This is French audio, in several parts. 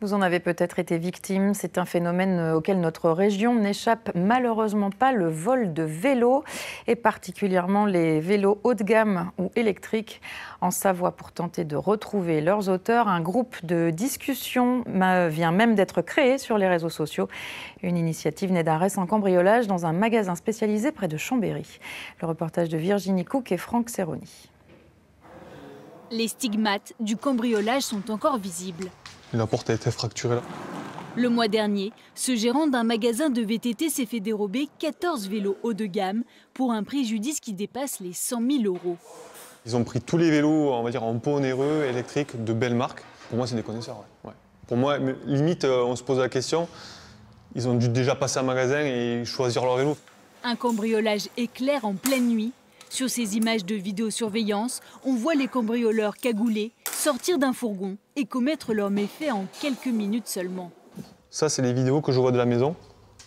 Vous en avez peut-être été victime. C'est un phénomène auquel notre région n'échappe malheureusement pas, le vol de vélos, et particulièrement les vélos haut de gamme ou électriques. En Savoie, pour tenter de retrouver leurs auteurs, un groupe de discussion vient même d'être créé sur les réseaux sociaux. Une initiative née d'un récent cambriolage dans un magasin spécialisé près de Chambéry. Le reportage de Virginie Cook et Franck Serroni. Les stigmates du cambriolage sont encore visibles. La porte a été fracturée là. Le mois dernier, ce gérant d'un magasin de VTT s'est fait dérober 14 vélos haut de gamme pour un préjudice qui dépasse les 100 000 €. Ils ont pris tous les vélos, on va dire, en peau onéreux, électriques, de belles marques. Pour moi, c'est des connaisseurs. Ouais. Pour moi, limite, on se pose la question, ils ont dû déjà passer un magasin et choisir leur vélo. Un cambriolage éclair en pleine nuit. Sur ces images de vidéosurveillance, on voit les cambrioleurs cagoulés sortir d'un fourgon et commettre leurs méfaits en quelques minutes seulement. Ça, c'est les vidéos que je vois de la maison,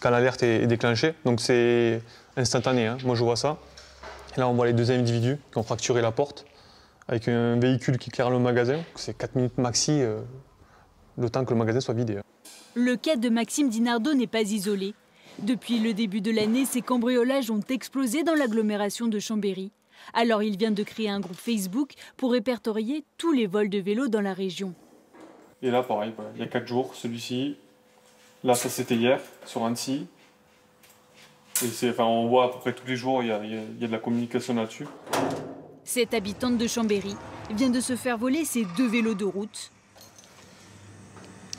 quand l'alerte est déclenchée. Donc c'est instantané, hein. Moi je vois ça. Et là, on voit les deux individus qui ont fracturé la porte avec un véhicule qui éclaire le magasin. C'est 4 minutes maxi, le temps que le magasin soit vidé. Le cas de Maxime Dinardo n'est pas isolé. Depuis le début de l'année, ces cambriolages ont explosé dans l'agglomération de Chambéry. Alors il vient de créer un groupe Facebook pour répertorier tous les vols de vélos dans la région. Et là, pareil, il y a 4 jours, celui-ci. Là, ça c'était hier, sur Annecy. Et on voit à peu près tous les jours, il y a de la communication là-dessus. Cette habitante de Chambéry vient de se faire voler ses 2 vélos de route.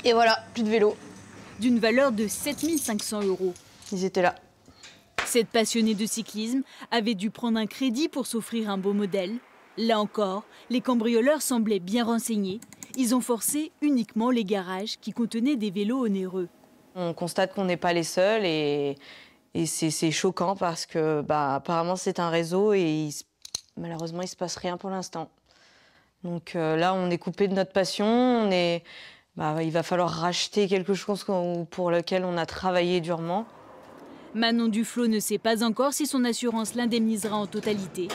Et voilà, plus de vélos. D'une valeur de 7 500 €. Ils étaient là. Cette passionnée de cyclisme avait dû prendre un crédit pour s'offrir un beau modèle. Là encore, les cambrioleurs semblaient bien renseignés. Ils ont forcé uniquement les garages qui contenaient des vélos onéreux. On constate qu'on n'est pas les seuls et c'est choquant parce que apparemment c'est un réseau et malheureusement il ne se passe rien pour l'instant. Donc là on est coupé de notre passion, il va falloir racheter quelque chose pour lequel on a travaillé durement. Manon Duflo ne sait pas encore si son assurance l'indemnisera en totalité.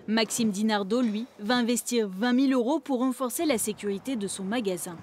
Maxime Dinardo, lui, va investir 20 000 € pour renforcer la sécurité de son magasin.